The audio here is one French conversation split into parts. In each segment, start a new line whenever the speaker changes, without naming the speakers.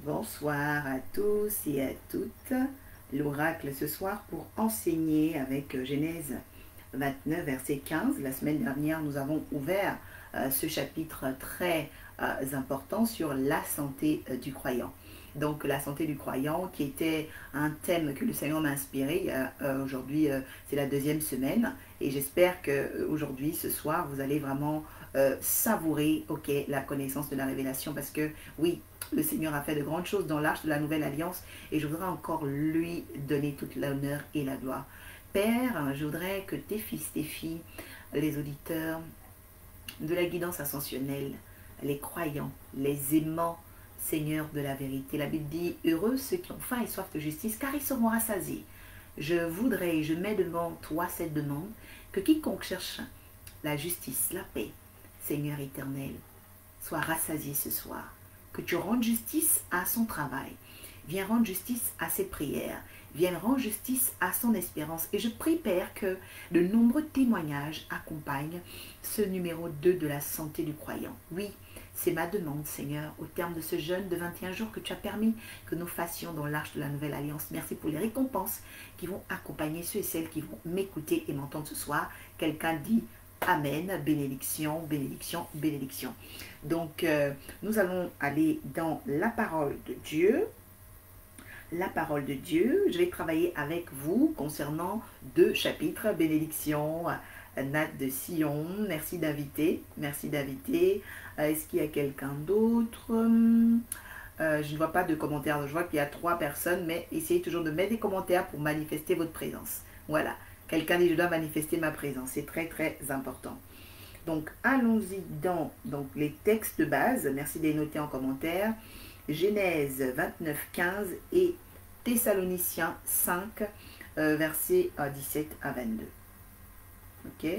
Bonsoir à tous et à toutes. L'oracle ce soir pour enseigner avec Genèse 29, verset 15. La semaine dernière, nous avons ouvert ce chapitre très important sur la santé du croyant. Donc la santé du croyant qui était un thème que le Seigneur m'a inspiré. Aujourd'hui, c'est la deuxième semaine et j'espère qu'aujourd'hui, ce soir, vous allez vraiment savourer la connaissance de la révélation parce que oui, le Seigneur a fait de grandes choses dans l'arche de la nouvelle alliance et je voudrais encore lui donner toute l'honneur et la gloire. Père, je voudrais que tes fils, tes filles, les auditeurs de la guidance ascensionnelle, les croyants, les aimants, Seigneur de la vérité. La Bible dit, heureux ceux qui ont faim et soif de justice, car ils seront rassasiés. Je voudrais et je mets devant toi cette demande, que quiconque cherche la justice, la paix, Seigneur éternel, soit rassasié ce soir. Que tu rendes justice à son travail. Viens rendre justice à ses prières. Viens rendre justice à son espérance. Et je prie, Père, que de nombreux témoignages accompagnent ce numéro 2 de la santé du croyant. Oui, c'est ma demande, Seigneur, au terme de ce jeûne de 21 jours que tu as permis que nous fassions dans l'arche de la nouvelle alliance. Merci pour les récompenses qui vont accompagner ceux et celles qui vont m'écouter et m'entendre ce soir. Quelqu'un dit Amen, bénédiction, bénédiction, bénédiction. Donc, nous allons aller dans la parole de Dieu. La parole de Dieu, je vais travailler avec vous concernant 2 chapitres. Bénédiction, Nat de Sion, merci d'inviter. Merci d'inviter. Est-ce qu'il y a quelqu'un d'autre? Je ne vois pas de commentaires. Je vois qu'il y a 3 personnes, mais essayez toujours de mettre des commentaires pour manifester votre présence. Voilà. Quelqu'un dit, je dois manifester ma présence. C'est très, très important. Donc, allons-y dans les textes de base. Merci de les noter en commentaire. Genèse 29, 15 et Thessaloniciens 5, versets 17 à 22. Ok?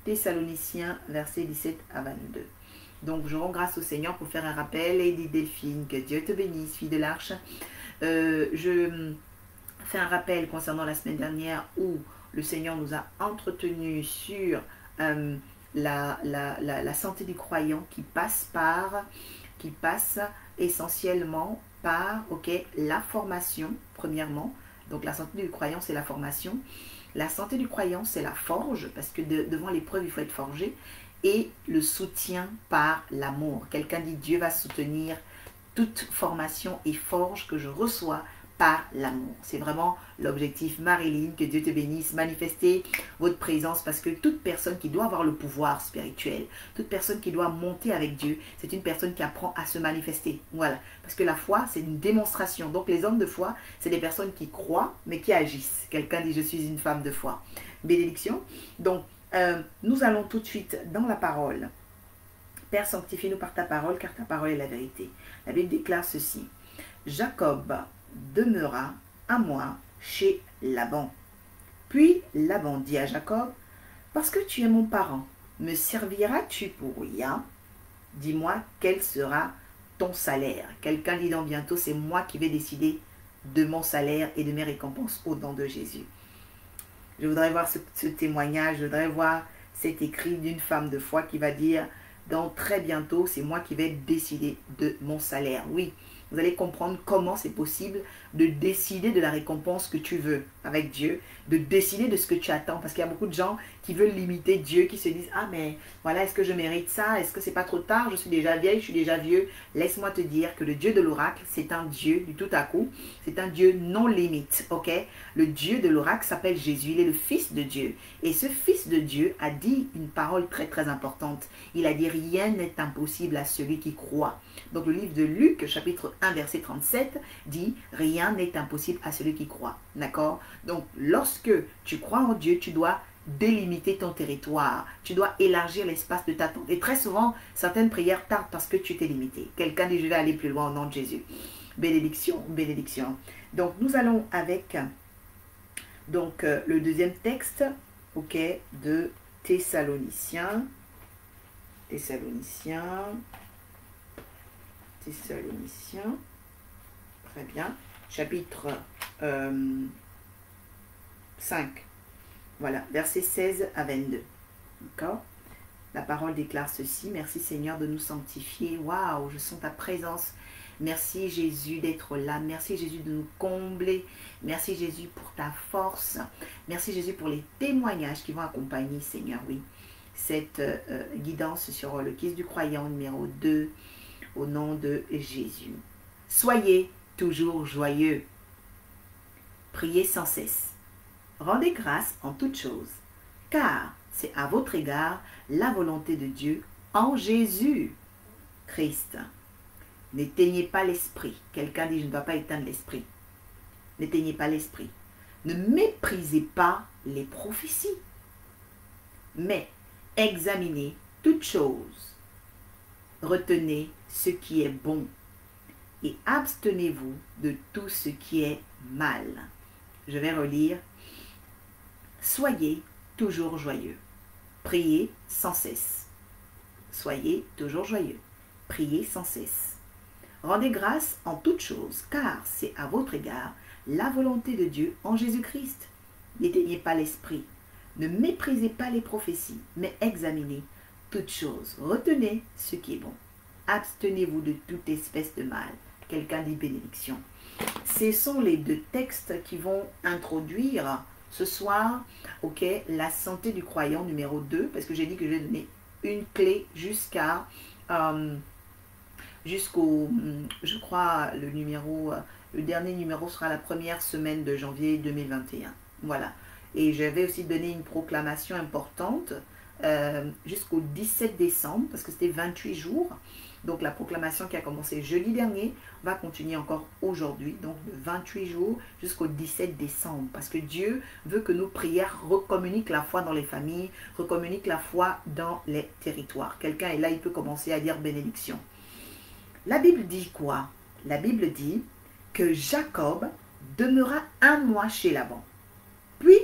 Thessaloniciens, versets 17 à 22. Donc, je rends grâce au Seigneur pour faire un rappel. Et dit Delphine, que Dieu te bénisse, fille de l'Arche. Je fais un rappel concernant la semaine dernière où le Seigneur nous a entretenu sur la santé du croyant qui passe essentiellement par la formation, premièrement. Donc la santé du croyant, c'est la formation. La santé du croyant, c'est la forge, parce que devant l'épreuve, il faut être forgé. Et le soutien par l'amour. Quelqu'un dit, Dieu va soutenir toute formation et forge que je reçois par l'amour. C'est vraiment l'objectif. Marilyn, que Dieu te bénisse, manifestez votre présence parce que toute personne qui doit avoir le pouvoir spirituel, toute personne qui doit monter avec Dieu, c'est une personne qui apprend à se manifester. Voilà. Parce que la foi, c'est une démonstration. Donc les hommes de foi, c'est des personnes qui croient mais qui agissent. Quelqu'un dit, je suis une femme de foi. Bénédiction. Donc, nous allons tout de suite dans la parole. Père, sanctifie-nous par ta parole, car ta parole est la vérité. La Bible déclare ceci. Jacob demeura un mois chez Laban. Puis Laban dit à Jacob, parce que tu es mon parent, me serviras-tu pour rien? Dis-moi quel sera ton salaire. Quelqu'un dit dans bientôt, c'est moi qui vais décider de mon salaire et de mes récompenses au nom de Jésus. Je voudrais voir ce témoignage, je voudrais voir cet écrit d'une femme de foi qui va dire, dans très bientôt, c'est moi qui vais décider de mon salaire. Oui, vous allez comprendre comment c'est possible de décider de la récompense que tu veux avec Dieu, de décider de ce que tu attends. Parce qu'il y a beaucoup de gens qui veulent limiter Dieu, qui se disent, ah mais voilà, est-ce que je mérite ça? Est-ce que c'est pas trop tard? Je suis déjà vieille, je suis déjà vieux. Laisse-moi te dire que le Dieu de l'oracle, c'est un Dieu du tout à coup. C'est un Dieu non limite, ok? Le Dieu de l'oracle s'appelle Jésus, il est le Fils de Dieu. Et ce Fils de Dieu a dit une parole très très importante. Il a dit, rien n'est impossible à celui qui croit. Donc le livre de Luc, chapitre 1, verset 37, dit, rien n'est impossible à celui qui croit. D'accord? Donc lorsque tu crois en Dieu, tu dois délimiter ton territoire. Tu dois élargir l'espace de ta tente. Et très souvent, certaines prières tardent parce que tu t'es limité. Quelqu'un dit, je vais aller plus loin au nom de Jésus. Bénédiction, bénédiction. Donc nous allons avec le deuxième texte, de Thessaloniciens. Thessaloniciens. Très bien. Chapitre 5. Voilà, versets 16 à 22. D'accord? La parole déclare ceci. Merci Seigneur de nous sanctifier. Waouh, je sens ta présence. Merci Jésus d'être là. Merci Jésus de nous combler. Merci Jésus pour ta force. Merci Jésus pour les témoignages qui vont accompagner, Seigneur, oui, cette guidance sur le kiss du croyant numéro 2 au nom de Jésus. Soyez toujours joyeux. Priez sans cesse. Rendez grâce en toutes choses, car c'est à votre égard la volonté de Dieu en Jésus Christ. N'éteignez pas l'esprit. Quelqu'un dit, je ne dois pas éteindre l'esprit. N'éteignez pas l'esprit. Ne méprisez pas les prophéties, mais examinez toutes choses. Retenez ce qui est bon et abstenez-vous de tout ce qui est mal. Je vais relire. Soyez toujours joyeux. Priez sans cesse. Soyez toujours joyeux. Priez sans cesse. Rendez grâce en toutes choses, car c'est à votre égard la volonté de Dieu en Jésus-Christ. N'éteignez pas l'esprit. Ne méprisez pas les prophéties, mais examinez toutes choses. Retenez ce qui est bon. Abstenez-vous de toute espèce de mal. Quelqu'un dit bénédiction. Ce sont les deux textes qui vont introduire ce soir, ok, la santé du croyant numéro 2, parce que j'ai dit que je vais donner une clé jusqu'au, je crois, le dernier numéro sera la première semaine de janvier 2021. Voilà. Et je vais aussi donner une proclamation importante jusqu'au 17 décembre, parce que c'était 28 jours. Donc la proclamation qui a commencé jeudi dernier va continuer encore aujourd'hui, donc de 28 jours jusqu'au 17 décembre. Parce que Dieu veut que nos prières recommuniquent la foi dans les familles, recommuniquent la foi dans les territoires. Quelqu'un est là, il peut commencer à dire bénédiction. La Bible dit quoi? La Bible dit que Jacob demeura un mois chez Laban. Puis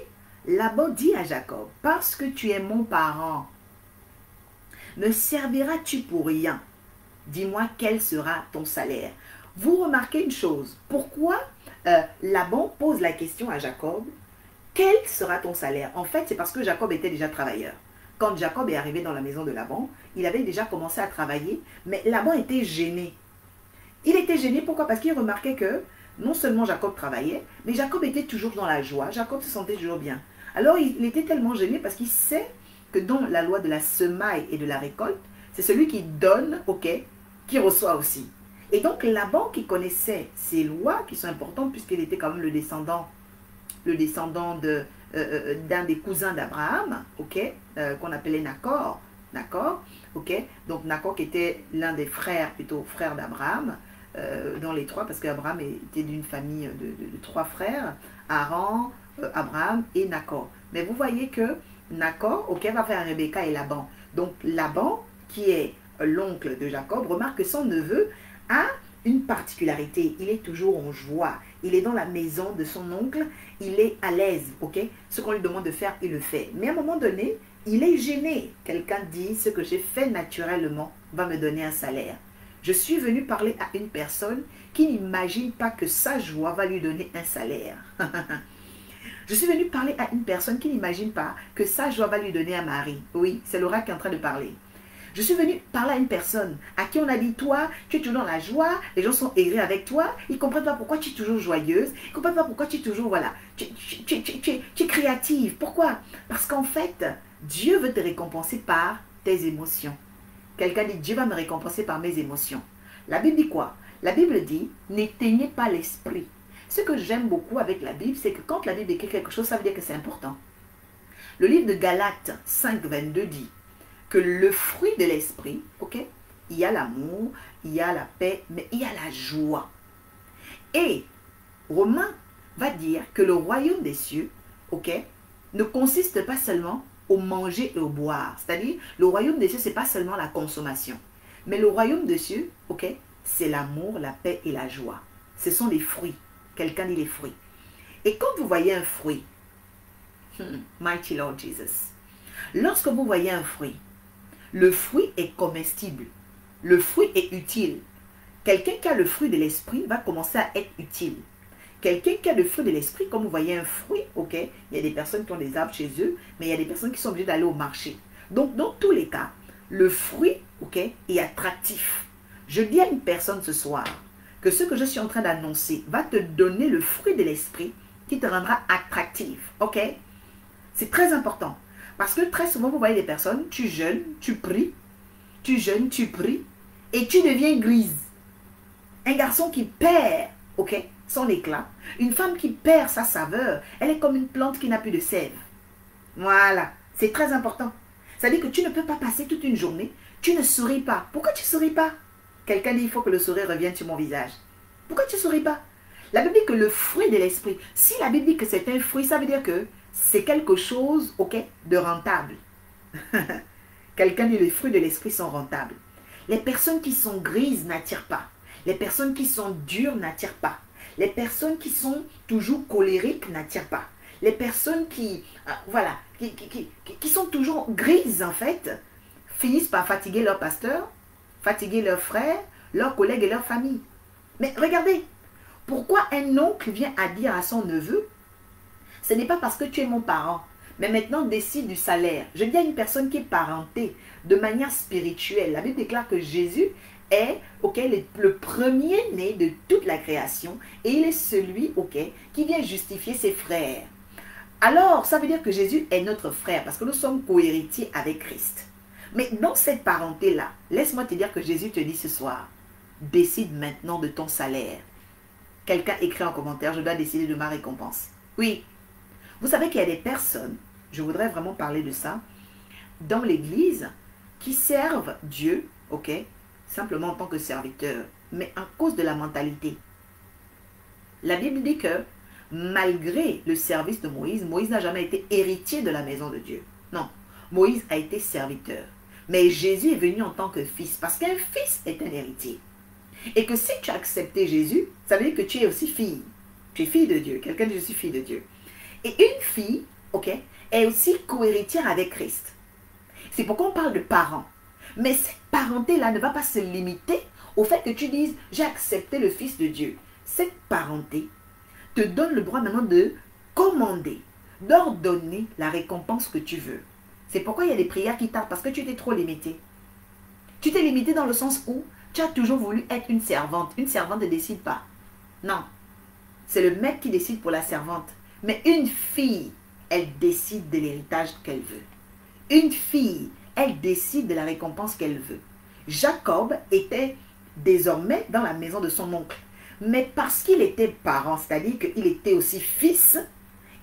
Laban dit à Jacob, parce que tu es mon parent, me serviras-tu pour rien? Dis-moi quel sera ton salaire. Vous remarquez une chose. Pourquoi Laban pose la question à Jacob, quel sera ton salaire? En fait, c'est parce que Jacob était déjà travailleur. Quand Jacob est arrivé dans la maison de Laban, il avait déjà commencé à travailler, mais Laban était gêné. Il était gêné, pourquoi? Parce qu'il remarquait que non seulement Jacob travaillait, mais Jacob était toujours dans la joie. Jacob se sentait toujours bien. Alors, il était tellement gêné parce qu'il sait que dans la loi de la semaille et de la récolte, c'est celui qui donne, ok, qui reçoit aussi. Et donc Laban, qui connaissait ces lois qui sont importantes puisqu'il était quand même le descendant d'un des cousins d'Abraham, ok, qu'on appelait Nacor, ok, donc Nacor qui était l'un des frères, plutôt frère d'Abraham, dans les trois, parce qu'Abraham était d'une famille de trois frères, Aaron, Abraham et Nacor. Mais vous voyez que Nacor, ok, va faire Rebecca et Laban. Donc Laban, qui est l'oncle de Jacob, remarque que son neveu a une particularité. Il est toujours en joie. Il est dans la maison de son oncle. Il est à l'aise, ok? Ce qu'on lui demande de faire, il le fait. Mais à un moment donné, il est gêné. Quelqu'un dit, ce que j'ai fait naturellement va me donner un salaire. Je suis venu parler à une personne qui n'imagine pas que sa joie va lui donner un salaire. Je suis venu parler à une personne qui n'imagine pas que sa joie va lui donner un mari. Oui, c'est Laura qui est en train de parler. Je suis venu parler à une personne à qui on a dit, toi, tu es toujours dans la joie, les gens sont aigris avec toi, ils ne comprennent pas pourquoi tu es toujours joyeuse, ils ne comprennent pas pourquoi tu es toujours, voilà, tu es créative. Pourquoi? Parce qu'en fait, Dieu veut te récompenser par tes émotions. Quelqu'un dit, Dieu va me récompenser par mes émotions. La Bible dit quoi? La Bible dit, n'éteignez pas l'esprit. Ce que j'aime beaucoup avec la Bible, c'est que quand la Bible écrit quelque chose, ça veut dire que c'est important. Le livre de Galates 5, 22 dit que le fruit de l'esprit, ok, il y a l'amour, il y a la paix, mais il y a la joie. Et Romain va dire que le royaume des cieux, ok, ne consiste pas seulement au manger et au boire. C'est-à-dire, le royaume des cieux, ce n'est pas seulement la consommation. Mais le royaume des cieux, ok, c'est l'amour, la paix et la joie. Ce sont les fruits. Quelqu'un dit les fruits. Et quand vous voyez un fruit, Mighty Lord Jesus, lorsque vous voyez un fruit, le fruit est comestible. Le fruit est utile. Quelqu'un qui a le fruit de l'esprit va commencer à être utile. Quelqu'un qui a le fruit de l'esprit, comme vous voyez un fruit, ok, il y a des personnes qui ont des arbres chez eux, mais il y a des personnes qui sont obligées d'aller au marché. Donc, dans tous les cas, le fruit, ok, est attractif. Je dis à une personne ce soir, que ce que je suis en train d'annoncer va te donner le fruit de l'esprit qui te rendra attractif. Ok? C'est très important. Parce que très souvent, vous voyez des personnes, tu jeûnes, tu pries, tu jeûnes, tu pries, et tu deviens grise. Un garçon qui perd, ok, son éclat. Une femme qui perd sa saveur, elle est comme une plante qui n'a plus de sève. Voilà, c'est très important. Ça veut dire que tu ne peux pas passer toute une journée, tu ne souris pas. Pourquoi tu ne souris pas? Quelqu'un dit, il faut que le sourire revienne sur mon visage. Pourquoi tu ne souris pas? La Bible dit que le fruit de l'esprit, si la Bible dit que c'est un fruit, ça veut dire que c'est quelque chose, ok, de rentable. Quelqu'un dit, les fruits de l'esprit sont rentables. Les personnes qui sont grises n'attirent pas. Les personnes qui sont dures n'attirent pas. Les personnes qui sont toujours colériques n'attirent pas. Les personnes qui, voilà, qui sont toujours grises, en fait, finissent par fatiguer leur pasteur, fatiguer leurs frères, leurs collègues et leur famille. Mais regardez, pourquoi un oncle vient à dire à son neveu, ce n'est pas parce que tu es mon parent, mais maintenant décide du salaire. Je dis à une personne qui est parentée de manière spirituelle. La Bible déclare que Jésus est le premier-né de toute la création et il est celui qui vient justifier ses frères. Alors, ça veut dire que Jésus est notre frère parce que nous sommes co-héritiers avec Christ. Mais dans cette parenté-là, laisse-moi te dire que Jésus te dit ce soir, décide maintenant de ton salaire. Quelqu'un écrit en commentaire, je dois décider de ma récompense. Oui, vous savez qu'il y a des personnes, je voudrais vraiment parler de ça, dans l'église, qui servent Dieu, simplement en tant que serviteurs, mais à cause de la mentalité. La Bible dit que malgré le service de Moïse, Moïse n'a jamais été héritier de la maison de Dieu. Non, Moïse a été serviteur. Mais Jésus est venu en tant que fils, parce qu'un fils est un héritier. Et que si tu as accepté Jésus, ça veut dire que tu es aussi fille. Tu es fille de Dieu. Quelqu'un dit je suis fille de Dieu. Et une fille, est aussi co-héritière avec Christ. C'est pourquoi on parle de parents. Mais cette parenté-là ne va pas se limiter au fait que tu dises j'ai accepté le Fils de Dieu. Cette parenté te donne le droit maintenant de commander, d'ordonner la récompense que tu veux. C'est pourquoi il y a des prières qui tardent, parce que tu t'es trop limité. Tu t'es limité dans le sens où tu as toujours voulu être une servante. Une servante ne décide pas. Non. C'est le maître qui décide pour la servante. Mais une fille, elle décide de l'héritage qu'elle veut. Une fille, elle décide de la récompense qu'elle veut. Jacob était désormais dans la maison de son oncle. Mais parce qu'il était parent, c'est-à-dire qu'il était aussi fils,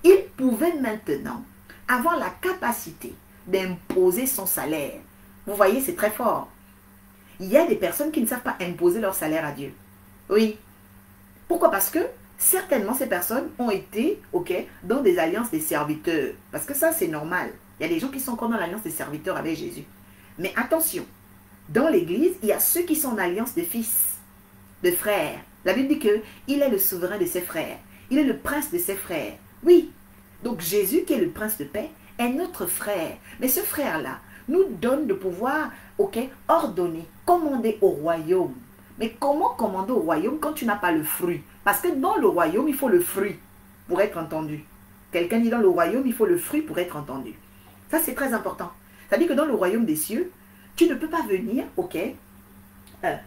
il pouvait maintenant avoir la capacité d'imposer son salaire. Vous voyez, c'est très fort. Il y a des personnes qui ne savent pas imposer leur salaire à Dieu. Oui. Pourquoi? Parce que certainement ces personnes ont été, dans des alliances des serviteurs. Parce que ça, c'est normal. Il y a des gens qui sont encore dans l'alliance des serviteurs avec Jésus. Mais attention, dans l'église, il y a ceux qui sont en alliance de fils, de frères. La Bible dit qu'il est le souverain de ses frères. Il est le prince de ses frères. Oui. Donc Jésus, qui est le prince de paix, est notre frère. Mais ce frère-là nous donne de pouvoir, ordonner, commander au royaume. Mais comment commander au royaume quand tu n'as pas le fruit? Parce que dans le royaume, il faut le fruit pour être entendu. Quelqu'un dit dans le royaume, il faut le fruit pour être entendu. Ça, c'est très important. C'est-à-dire que dans le royaume des cieux, tu ne peux pas venir,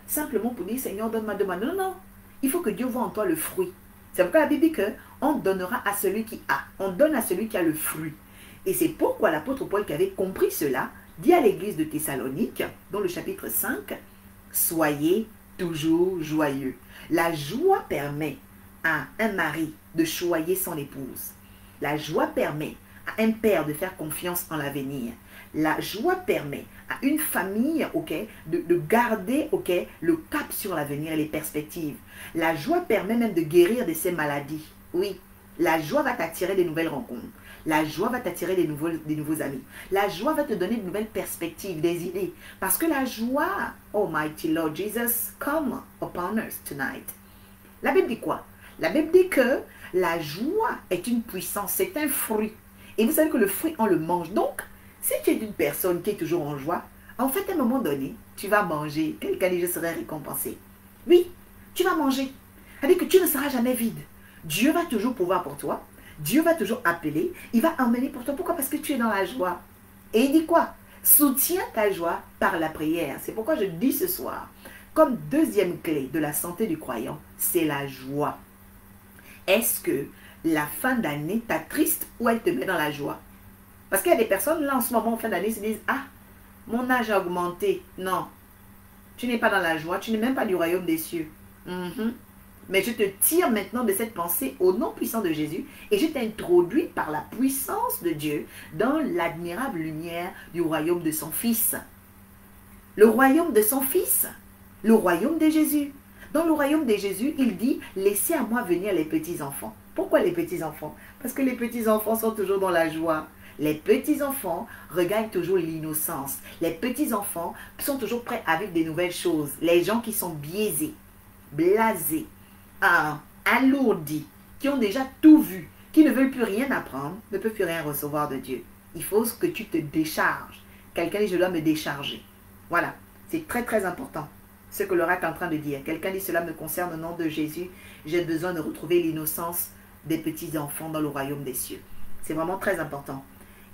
simplement pour dire, Seigneur, donne-moi, donne-moi. Non, non. Il faut que Dieu voit en toi le fruit. C'est pourquoi la Bible dit qu'on donnera à celui qui a. On donne à celui qui a le fruit. Et c'est pourquoi l'apôtre Paul, qui avait compris cela, dit à l'église de Thessalonique, dans le chapitre 5, « Soyez toujours joyeux. » La joie permet à un mari de choyer son épouse. La joie permet à un père de faire confiance en l'avenir. La joie permet à une famille de garder le cap sur l'avenir et les perspectives. La joie permet même de guérir de ses maladies. Oui, la joie va t'attirer des nouvelles rencontres. La joie va t'attirer des nouveaux amis. La joie va te donner de nouvelles perspectives, des idées. Parce que la joie, Almighty Lord Jesus, come upon us tonight. La Bible dit quoi? La Bible dit que la joie est une puissance, c'est un fruit. Et vous savez que le fruit, on le mange. Donc, si tu es une personne qui est toujours en joie, en fait, à un moment donné, tu vas manger. Quelqu'un dit, je serai récompensé. Oui, tu vas manger. C'est-à-dire que tu ne seras jamais vide. Dieu va toujours pouvoir pour toi. Dieu va toujours appeler. Il va emmener pour toi. Pourquoi? Parce que tu es dans la joie. Et il dit quoi? Soutiens ta joie par la prière. C'est pourquoi je dis ce soir, comme deuxième clé de la santé du croyant, c'est la joie. Est-ce que la fin d'année t'attriste ou elle te met dans la joie? Parce qu'il y a des personnes, là, en ce moment, en fin d'année, se disent, ah, mon âge a augmenté. Non, tu n'es pas dans la joie, tu n'es même pas du royaume des cieux. Mais je te tire maintenant de cette pensée au nom puissant de Jésus et je t'introduis par la puissance de Dieu dans l'admirable lumière du royaume de son Fils. Le royaume de son Fils, le royaume de Jésus. Dans le royaume de Jésus, il dit, laissez à moi venir les petits-enfants. Pourquoi les petits-enfants? Parce que les petits-enfants sont toujours dans la joie. Les petits-enfants regagnent toujours l'innocence. Les petits-enfants sont toujours prêts à vivre des nouvelles choses. Les gens qui sont biaisés, blasés, alourdis, qui ont déjà tout vu, qui ne veulent plus rien apprendre, ne peuvent plus rien recevoir de Dieu. Il faut que tu te décharges. Quelqu'un dit, je dois me décharger. Voilà, c'est très très important. Ce que l'oracle est en train de dire. Quelqu'un dit, cela me concerne au nom de Jésus. J'ai besoin de retrouver l'innocence des petits-enfants dans le royaume des cieux. C'est vraiment très important.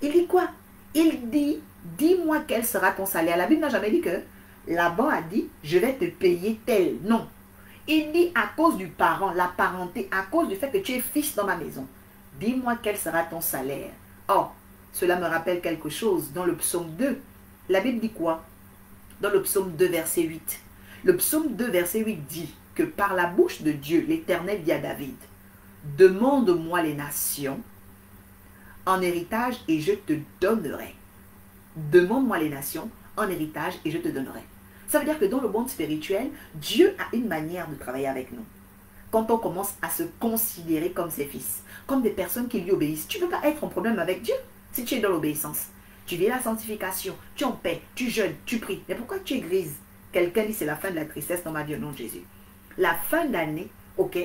Il dit quoi? Il dit, dis-moi quel sera ton salaire. La Bible n'a jamais dit que Laban a dit, je vais te payer tel. Non. Il dit à cause du parent, la parenté, à cause du fait que tu es fils dans ma maison. Dis-moi quel sera ton salaire. Oh, cela me rappelle quelque chose dans le psaume 2. La Bible dit quoi? Dans le psaume 2, verset 8. Le psaume 2, verset 8 dit que par la bouche de Dieu, l'Éternel dit à David, demande-moi les nations en héritage et je te donnerai. Demande-moi les nations en héritage et je te donnerai. Ça veut dire que dans le monde spirituel, Dieu a une manière de travailler avec nous. Quand on commence à se considérer comme ses fils, comme des personnes qui lui obéissent, tu ne peux pas être en problème avec Dieu si tu es dans l'obéissance. Tu vis la sanctification, tu en paix, tu jeûnes, tu pries. Mais pourquoi tu es grise? Quelqu'un dit c'est la fin de la tristesse dans ma vie au nom de Jésus. La fin d'année, ok,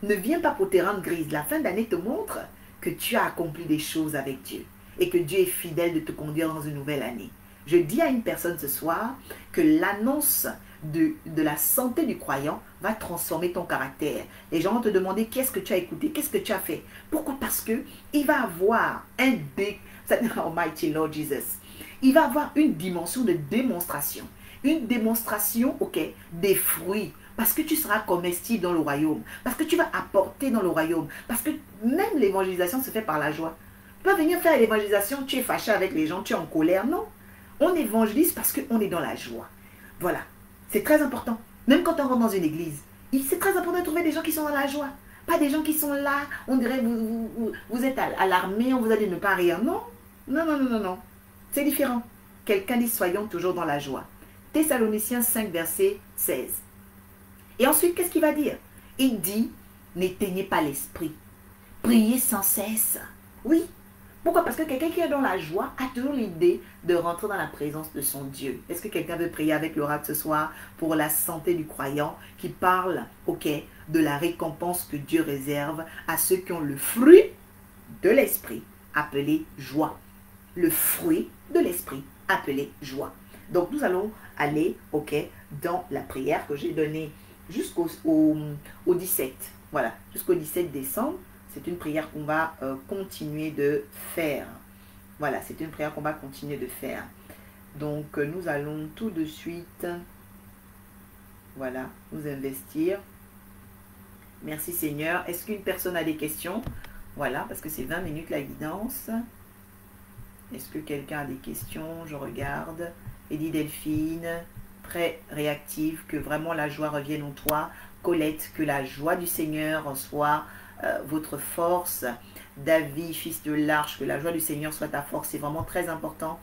ne vient pas pour te rendre grise. La fin d'année te montre que tu as accompli des choses avec Dieu et que Dieu est fidèle de te conduire dans une nouvelle année. Je dis à une personne ce soir que l'annonce de la santé du croyant va transformer ton caractère. Les gens vont te demander qu'est-ce que tu as écouté, qu'est-ce que tu as fait. Pourquoi? Parce que il va avoir Almighty Lord Jesus. Il va avoir une dimension de démonstration. Une démonstration, ok, des fruits. Parce que tu seras comestible dans le royaume. Parce que tu vas apporter dans le royaume. Parce que même l'évangélisation se fait par la joie. Tu vas venir faire l'évangélisation, tu es fâché avec les gens, tu es en colère. Non. On évangélise parce qu'on est dans la joie. Voilà. C'est très important. Même quand on rentre dans une église, c'est très important de trouver des gens qui sont dans la joie. Pas des gens qui sont là, on dirait vous êtes alarmés, on vous a dit de ne pas rire. Non. Non, non, non, non, non. C'est différent. Quelqu'un dit soyons toujours dans la joie. Thessaloniciens 5, verset 16. Et ensuite, qu'est-ce qu'il va dire? Il dit, n'éteignez pas l'esprit. Priez sans cesse. Oui. Pourquoi? Parce que quelqu'un qui est dans la joie a toujours l'idée de rentrer dans la présence de son Dieu. Est-ce que quelqu'un veut prier avec l'oracle ce soir pour la santé du croyant qui parle, ok, de la récompense que Dieu réserve à ceux qui ont le fruit de l'esprit appelé joie. Le fruit de l'esprit appelé joie. Donc nous allons aller, ok, dans la prière que j'ai donnée jusqu'au 17. Voilà, jusqu'au 17 décembre. C'est une prière qu'on va continuer de faire. Voilà, c'est une prière qu'on va continuer de faire. Donc, nous allons tout de suite, voilà, nous investir. Merci Seigneur. Est-ce qu'une personne a des questions? Voilà, parce que c'est 20 minutes la guidance. Est-ce que quelqu'un a des questions? Je regarde. Eddie Delphine, très réactive, que vraiment la joie revienne en toi. Colette, que la joie du Seigneur soit votre force. David, fils de l'Arche, que la joie du Seigneur soit ta force. C'est vraiment très important.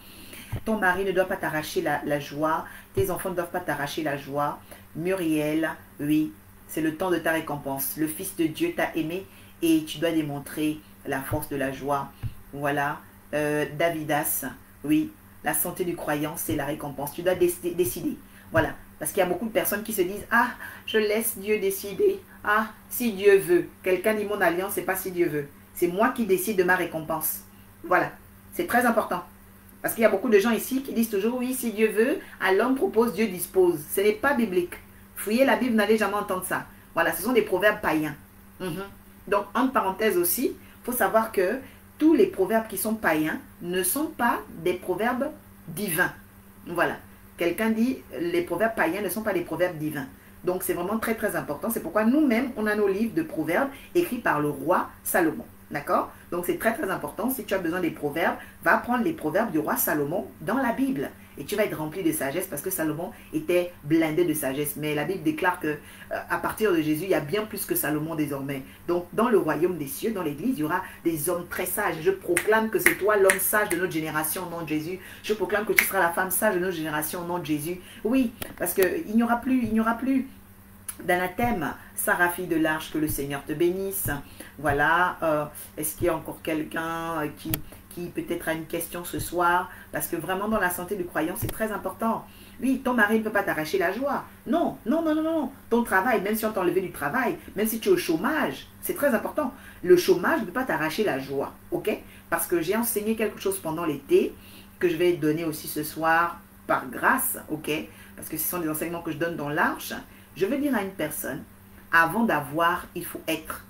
Ton mari ne doit pas t'arracher la joie. Tes enfants ne doivent pas t'arracher la joie. Muriel, oui, c'est le temps de ta récompense. Le Fils de Dieu t'a aimé et tu dois démontrer la force de la joie. Voilà. Davidas, oui, la santé du croyant, c'est la récompense. Tu dois décider. Voilà. Parce qu'il y a beaucoup de personnes qui se disent, ah, je laisse Dieu décider. Ah, si Dieu veut. Quelqu'un dit, mon alliance, c'est pas si Dieu veut. C'est moi qui décide de ma récompense. Voilà. C'est très important. Parce qu'il y a beaucoup de gens ici qui disent toujours, oui, si Dieu veut, à l'homme propose, Dieu dispose. Ce n'est pas biblique. Fouillez la Bible, vous n'allez jamais entendre ça. Voilà, ce sont des proverbes païens. Donc, entre parenthèses aussi, il faut savoir que tous les proverbes qui sont païens ne sont pas des proverbes divins. Voilà. quelqu'un dit, les proverbes païens ne sont pas des proverbes divins. Donc c'est vraiment très très important. C'est pourquoi nous-mêmes, on a nos livres de proverbes écrits par le roi Salomon. D'accord? Donc c'est très très important. Si tu as besoin des proverbes, va prendre les proverbes du roi Salomon dans la Bible. Et tu vas être rempli de sagesse parce que Salomon était blindé de sagesse. Mais la Bible déclare que à partir de Jésus, il y a bien plus que Salomon désormais. Donc dans le royaume des cieux, dans l'église, il y aura des hommes très sages. Je proclame que c'est toi l'homme sage de notre génération au nom de Jésus. Je proclame que tu seras la femme sage de notre génération au nom de Jésus. Oui, parce qu'il n'y aura plus d'anathème. Sarah, fille de l'Arche, que le Seigneur te bénisse. Voilà. Est-ce qu'il y a encore quelqu'un qui peut-être a une question ce soir? Parce que vraiment, dans la santé du croyant, c'est très important. Oui, ton mari ne peut pas t'arracher la joie. Non, non, non, non, non. Ton travail, même si on t'a enlevé du travail, même si tu es au chômage, c'est très important. Le chômage ne peut pas t'arracher la joie. OK? Parce que j'ai enseigné quelque chose pendant l'été, que je vais donner aussi ce soir par grâce. OK? Parce que ce sont des enseignements que je donne dans l'Arche. Je veux dire à une personne, avant d'avoir, il faut être.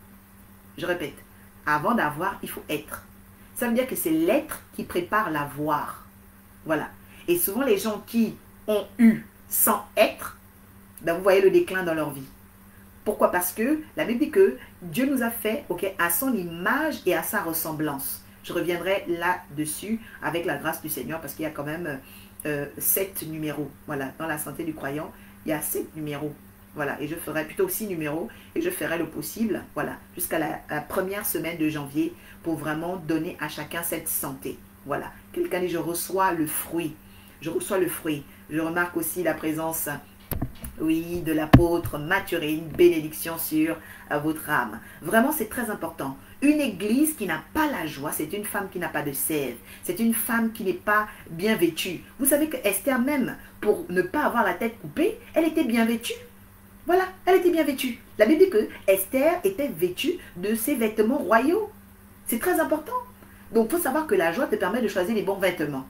Je répète, avant d'avoir, il faut être. Ça veut dire que c'est l'être qui prépare l'avoir. Voilà. Et souvent, les gens qui ont eu sans être, ben vous voyez le déclin dans leur vie. Pourquoi? Parce que la Bible dit que Dieu nous a fait à son image et à sa ressemblance. Je reviendrai là-dessus avec la grâce du Seigneur parce qu'il y a quand même 7 numéros. Voilà. Dans la santé du croyant, il y a 7 numéros. Voilà, et je ferai plutôt 6 numéros et je ferai le possible, voilà, jusqu'à la première semaine de janvier pour vraiment donner à chacun cette santé. Voilà, quelqu'un dit je reçois le fruit, je reçois le fruit. Je remarque aussi la présence, oui, de l'apôtre Mathurine, bénédiction sur votre âme. Vraiment, c'est très important. Une église qui n'a pas la joie, c'est une femme qui n'a pas de sève. C'est une femme qui n'est pas bien vêtue. Vous savez que Esther même, pour ne pas avoir la tête coupée, elle était bien vêtue. Voilà, elle était bien vêtue. La Bible dit que Esther était vêtue de ses vêtements royaux. C'est très important. Donc, il faut savoir que la joie te permet de choisir les bons vêtements.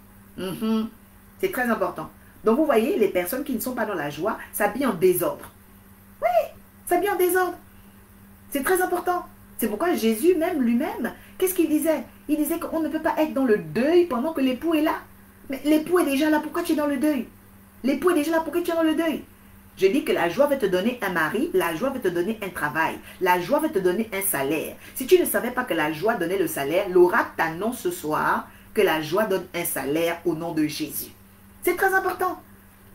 C'est très important. Donc, vous voyez, les personnes qui ne sont pas dans la joie s'habillent en désordre. Oui, s'habillent en désordre. C'est très important. C'est pourquoi Jésus, même lui-même, qu'est-ce qu'il disait? Il disait qu'on ne peut pas être dans le deuil pendant que l'époux est là. Mais l'époux est déjà là, pourquoi tu es dans le deuil? L'époux est déjà là, pourquoi tu es dans le deuil? Je dis que la joie va te donner un mari, la joie va te donner un travail, la joie va te donner un salaire. Si tu ne savais pas que la joie donnait le salaire, l'oracle t'annonce ce soir que la joie donne un salaire au nom de Jésus. C'est très important.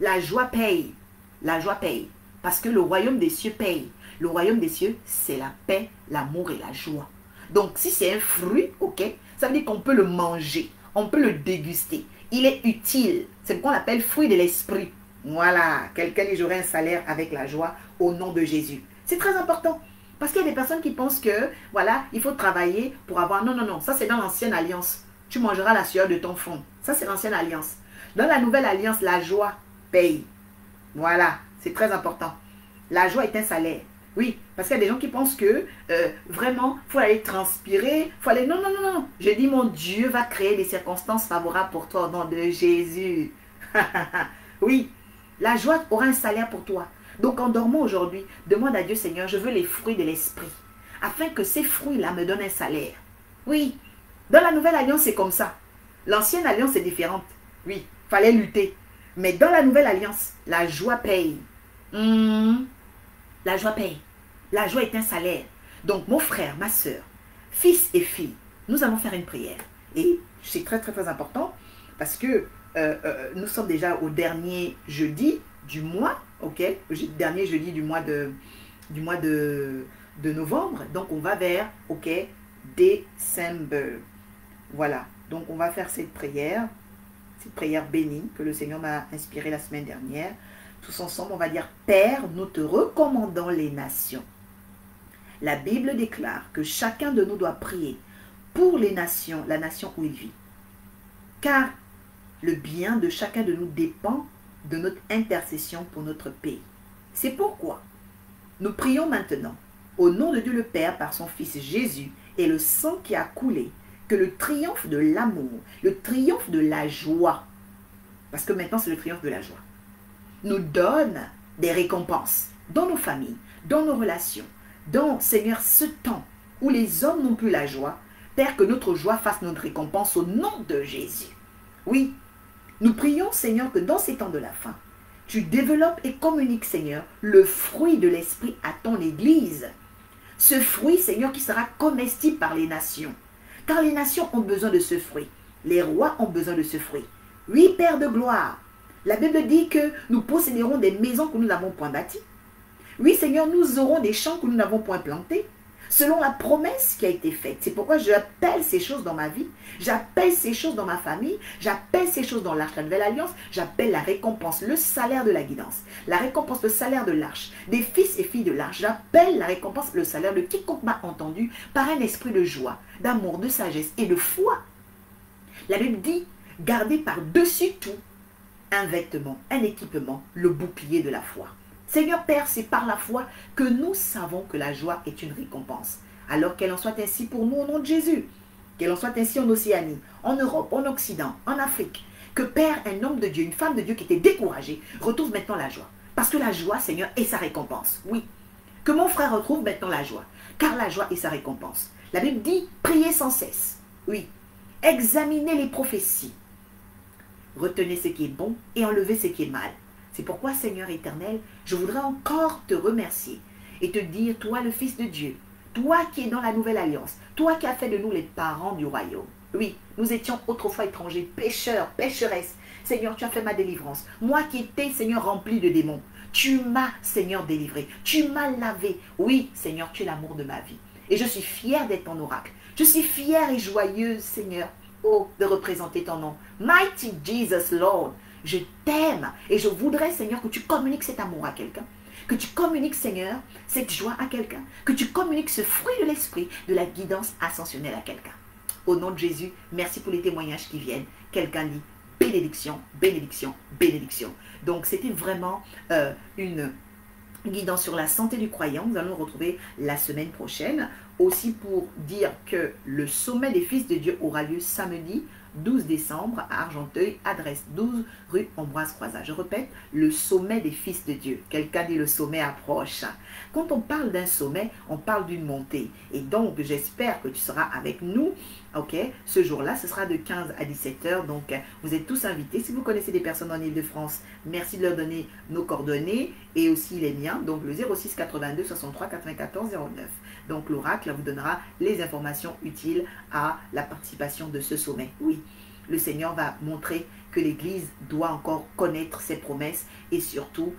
La joie paye. La joie paye. Parce que le royaume des cieux paye. Le royaume des cieux, c'est la paix, l'amour et la joie. Donc, si c'est un fruit, ok, ça veut dire qu'on peut le manger, on peut le déguster. Il est utile. C'est ce qu'on appelle fruit de l'esprit. Voilà, quelqu'un dit j'aurai un salaire avec la joie au nom de Jésus. C'est très important. Parce qu'il y a des personnes qui pensent que, voilà, il faut travailler pour avoir... Non, non, non, ça c'est dans l'ancienne alliance. Tu mangeras la sueur de ton front. Ça c'est l'ancienne alliance. Dans la nouvelle alliance, la joie paye. Voilà, c'est très important. La joie est un salaire. Oui, parce qu'il y a des gens qui pensent que vraiment, il faut aller transpirer, il faut aller... Non, non, non, non. Je dis, mon Dieu va créer des circonstances favorables pour toi au nom de Jésus. Oui. La joie aura un salaire pour toi. Donc en dormant aujourd'hui, demande à Dieu, Seigneur, je veux les fruits de l'esprit. Afin que ces fruits-là me donnent un salaire. Oui, dans la nouvelle alliance, c'est comme ça. L'ancienne alliance est différente. Oui, il fallait lutter. Mais dans la nouvelle alliance, la joie paye. La joie paye. La joie est un salaire. Donc mon frère, ma soeur, fils et fille, nous allons faire une prière. Et c'est très très très important parce que nous sommes déjà au dernier jeudi du mois, ok? Dernier jeudi du mois de novembre. Donc, on va vers, ok, décembre. Voilà. Donc, on va faire cette prière bénie que le Seigneur m'a inspirée la semaine dernière. Tous ensemble, on va dire, Père, nous te recommandons les nations. La Bible déclare que chacun de nous doit prier pour les nations, la nation où il vit. Car le bien de chacun de nous dépend de notre intercession pour notre pays. C'est pourquoi nous prions maintenant, au nom de Dieu le Père, par son Fils Jésus et le sang qui a coulé, que le triomphe de l'amour, le triomphe de la joie, parce que maintenant c'est le triomphe de la joie, nous donne des récompenses dans nos familles, dans nos relations, dans, Seigneur, ce temps où les hommes n'ont plus la joie, Père, que notre joie fasse notre récompense au nom de Jésus. Oui, Nous prions, Seigneur, que dans ces temps de la fin, tu développes et communiques, Seigneur, le fruit de l'Esprit à ton Église. Ce fruit, Seigneur, qui sera comestible par les nations. Car les nations ont besoin de ce fruit. Les rois ont besoin de ce fruit. Oui, Père de gloire. La Bible dit que nous posséderons des maisons que nous n'avons point bâties. Oui, Seigneur, nous aurons des champs que nous n'avons point plantés. Selon la promesse qui a été faite. C'est pourquoi j'appelle ces choses dans ma vie. J'appelle ces choses dans ma famille. J'appelle ces choses dans l'arche de la nouvelle alliance. J'appelle la récompense, le salaire de la guidance. La récompense, le salaire de l'arche. Des fils et filles de l'arche. J'appelle la récompense, le salaire de quiconque m'a entendu par un esprit de joie, d'amour, de sagesse et de foi. La Bible dit, gardez par-dessus tout un vêtement, un équipement, le bouclier de la foi. Seigneur Père, c'est par la foi que nous savons que la joie est une récompense. Alors qu'elle en soit ainsi pour nous au nom de Jésus. Qu'elle en soit ainsi en Océanie, en Europe, en Occident, en Afrique. Que Père, un homme de Dieu, une femme de Dieu qui était découragée, retrouve maintenant la joie. Parce que la joie, Seigneur, est sa récompense. Oui. Que mon frère retrouve maintenant la joie. Car la joie est sa récompense. La Bible dit, priez sans cesse. Oui. Examinez les prophéties. Retenez ce qui est bon et enlevez ce qui est mal. C'est pourquoi, Seigneur éternel, je voudrais encore te remercier et te dire, toi le Fils de Dieu, toi qui es dans la nouvelle alliance, toi qui as fait de nous les parents du royaume. Oui, nous étions autrefois étrangers, pécheurs, pécheresses. Seigneur, tu as fait ma délivrance. Moi qui étais, Seigneur, rempli de démons, tu m'as, Seigneur, délivré. Tu m'as lavé. Oui, Seigneur, tu es l'amour de ma vie. Et je suis fière d'être ton oracle. Je suis fière et joyeuse, Seigneur, oh, de représenter ton nom. Mighty Jesus, Lord. Je t'aime et je voudrais, Seigneur, que tu communiques cet amour à quelqu'un. Que tu communiques, Seigneur, cette joie à quelqu'un. Que tu communiques ce fruit de l'esprit, de la guidance ascensionnelle à quelqu'un. Au nom de Jésus, merci pour les témoignages qui viennent. Quelqu'un dit bénédiction, bénédiction, bénédiction. Donc, c'était vraiment une guidance sur la santé du croyant. Nous allons nous retrouver la semaine prochaine. Aussi pour dire que le sommet des fils de Dieu aura lieu samedi 12 décembre à Argenteuil, adresse 12 rue Ambroise Croizat. Je répète, le sommet des fils de Dieu. Quelqu'un dit le sommet approche. Quand on parle d'un sommet, on parle d'une montée. Et donc, j'espère que tu seras avec nous. Ok, ce jour-là, ce sera de 15 à 17 h. Donc, vous êtes tous invités. Si vous connaissez des personnes en Ile-de-France, merci de leur donner nos coordonnées et aussi les miens. Donc, le 06 82 63 94 09. Donc, l'oracle vous donnera les informations utiles à la participation de ce sommet. Oui, le Seigneur va montrer que l'Église doit encore connaître ses promesses et surtout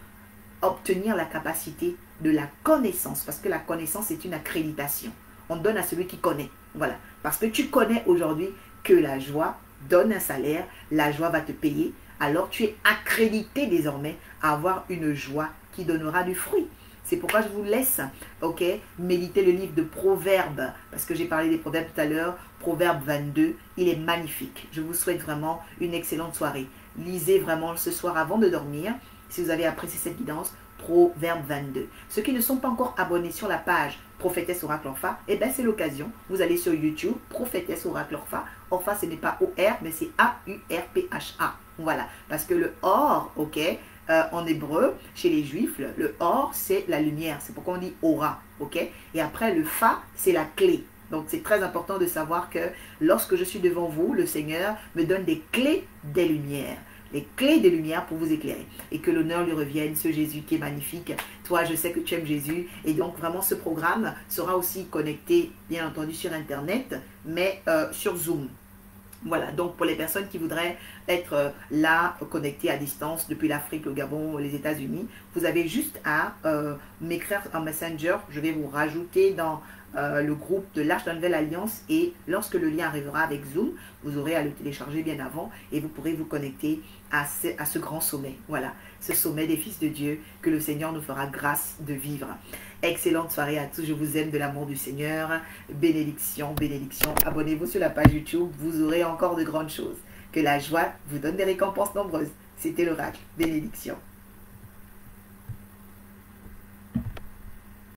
obtenir la capacité de la connaissance. Parce que la connaissance est une accréditation. On donne à celui qui connaît. Voilà. Parce que tu connais aujourd'hui que la joie donne un salaire, la joie va te payer. Alors tu es accrédité désormais à avoir une joie qui donnera du fruit. C'est pourquoi je vous laisse, ok, méditer le livre de Proverbes, parce que j'ai parlé des Proverbes tout à l'heure, Proverbe 22, il est magnifique. Je vous souhaite vraiment une excellente soirée. Lisez vraiment ce soir avant de dormir, si vous avez apprécié cette guidance, Proverbe 22. Ceux qui ne sont pas encore abonnés sur la page Prophétesse Oracle Orpha, eh bien c'est l'occasion. Vous allez sur YouTube, Prophétesse Oracle Orpha. Orpha, ce n'est pas O-R, mais c'est A-U-R-P-H-A. Voilà, parce que le or, ok, en hébreu, chez les juifs, le or, c'est la lumière. C'est pourquoi on dit aura, ok? Et après, le fa, c'est la clé. Donc, c'est très important de savoir que lorsque je suis devant vous, le Seigneur me donne des clés des lumières. Les clés des lumières pour vous éclairer. Et que l'honneur lui revienne, ce Jésus qui est magnifique. Toi, je sais que tu aimes Jésus. Et donc, vraiment, ce programme sera aussi connecté, bien entendu, sur Internet, mais sur Zoom. Voilà, donc pour les personnes qui voudraient être là, connectées à distance depuis l'Afrique, le Gabon, les États-Unis, vous avez juste à m'écrire en Messenger. Je vais vous rajouter dans le groupe de l'Arche de la Nouvelle Alliance et lorsque le lien arrivera avec Zoom, vous aurez à le télécharger bien avant et vous pourrez vous connecter à ce grand sommet. Voilà, ce sommet des fils de Dieu que le Seigneur nous fera grâce de vivre. Excellente soirée à tous, je vous aime de l'amour du Seigneur. Bénédiction, bénédiction. Abonnez-vous sur la page YouTube, vous aurez encore de grandes choses. Que la joie vous donne des récompenses nombreuses. C'était l'oracle. Bénédiction.